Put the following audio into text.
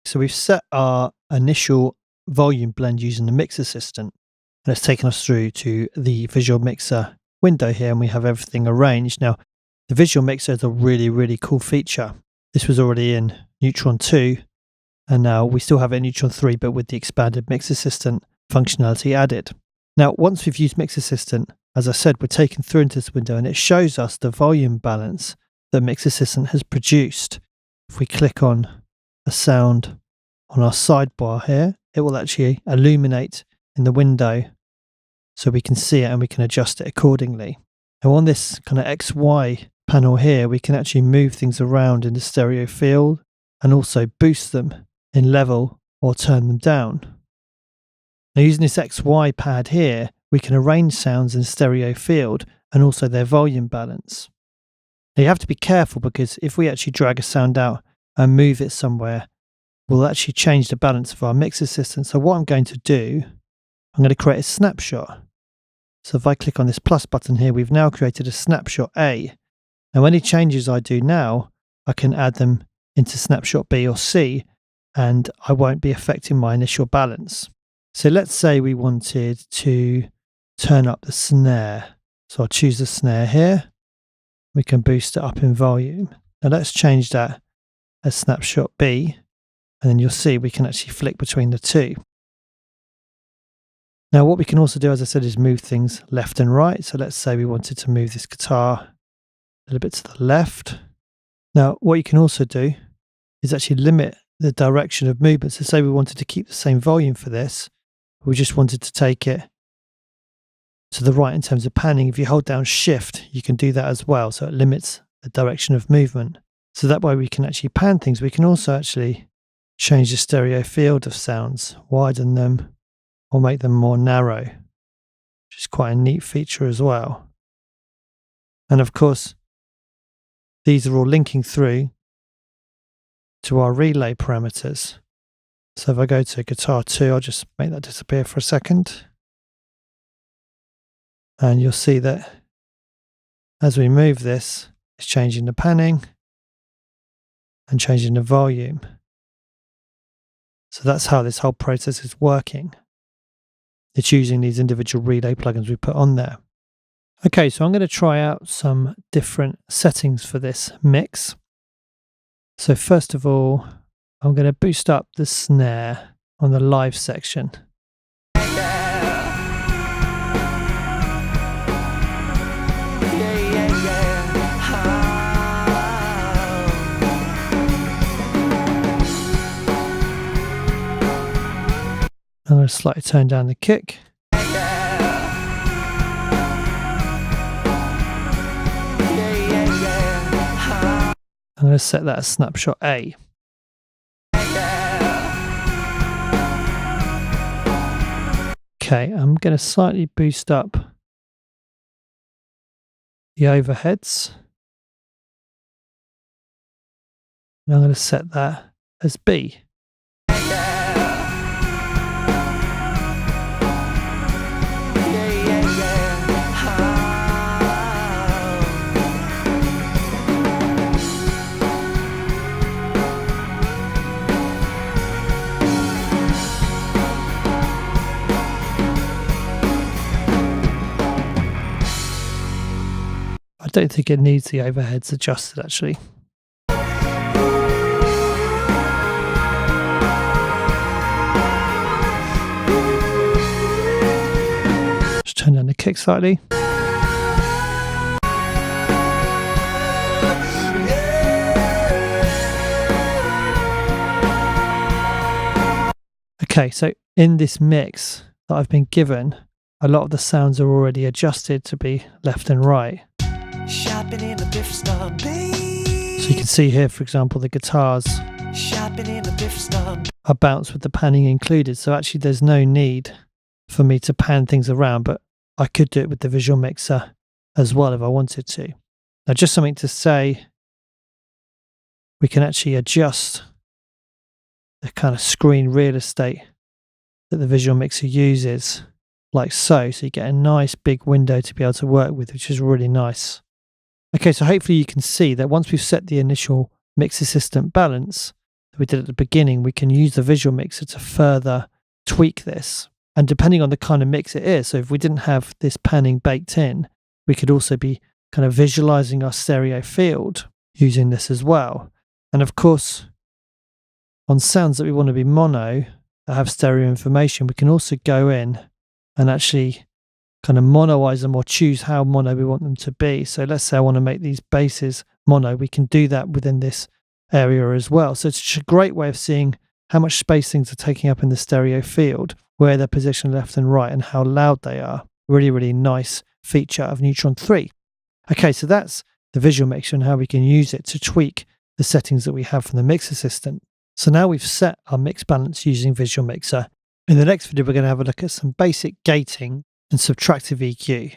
So we've set our initial volume blend using the Mix Assistant, and it's taken us through to the Visual Mixer window here, and we have everything arranged. Now, the Visual Mixer is a really, really cool feature. This was already in Neutron 2, and now we still have it in Neutron 3, but with the expanded Mix Assistant functionality added. Now, once we've used Mix Assistant, as I said, we're taken through into this window, and it shows us the volume balance that Mix Assistant has produced. If we click on a sound on our sidebar here, it will actually illuminate in the window so we can see it and we can adjust it accordingly. Now on this kind of XY panel here, we can actually move things around in the stereo field and also boost them in level or turn them down. Now using this XY pad here, we can arrange sounds in stereo field and also their volume balance. Now you have to be careful, because if we actually drag a sound out and move it somewhere, we'll actually change the balance of our Mix Assistant. So what I'm going to do, I'm going to create a snapshot. So if I click on this plus button here, we've now created a snapshot A. Now any changes I do now, I can add them into snapshot B or C, and I won't be affecting my initial balance. So let's say we wanted to turn up the snare. So I'll choose the snare here. We can boost it up in volume. Now let's change that as snapshot B, and then you'll see we can actually flick between the two. Now what we can also do, as I said, is move things left and right. So let's say we wanted to move this guitar a little bit to the left. Now what you can also do is actually limit the direction of movement. So say we wanted to keep the same volume for this, we just wanted to take it to the right in terms of panning. If you hold down Shift, you can do that as well. So it limits the direction of movement. So that way we can actually pan things. We can also actually change the stereo field of sounds, widen them or make them more narrow, which is quite a neat feature as well. And of course, these are all linking through to our relay parameters. So if I go to guitar 2, I'll just make that disappear for a second. And you'll see that as we move this, it's changing the panning and changing the volume. So that's how this whole process is working. It's using these individual relay plugins we put on there. Okay, so I'm going to try out some different settings for this mix. So first of all, I'm going to boost up the snare on the live section. I'm going to slightly turn down the kick. I'm going to set that as snapshot A. Okay, I'm going to slightly boost up the overheads. And I'm going to set that as B. I don't think it needs the overheads adjusted actually. Just turn down the kick slightly. Okay, so in this mix that I've been given, a lot of the sounds are already adjusted to be left and right. Shopping in a thrift store, babe. So you can see here, for example, the guitars are bounced with the panning included. So actually there's no need for me to pan things around, but I could do it with the Visual Mixer as well if I wanted to. Now just something to say, we can actually adjust the kind of screen real estate that the Visual Mixer uses like so. So you get a nice big window to be able to work with, which is really nice. Okay, so hopefully you can see that once we've set the initial Mix Assistant balance, that we did at the beginning, we can use the visual mixer to further tweak this. And depending on the kind of mix it is, so if we didn't have this panning baked in, we could also be kind of visualizing our stereo field using this as well. And of course, on sounds that we want to be mono, that have stereo information, we can also go in and actually kind of monoize them or choose how mono we want them to be. So let's say I want to make these basses mono, we can do that within this area as well. So it's just a great way of seeing how much space things are taking up in the stereo field, where they're positioned left and right, and how loud they are. Really, really nice feature of Neutron 3. Okay, so that's the visual mixer and how we can use it to tweak the settings that we have from the mix assistant. So now we've set our mix balance using visual mixer. In the next video, we're going to have a look at some basic gating and subtractive EQ.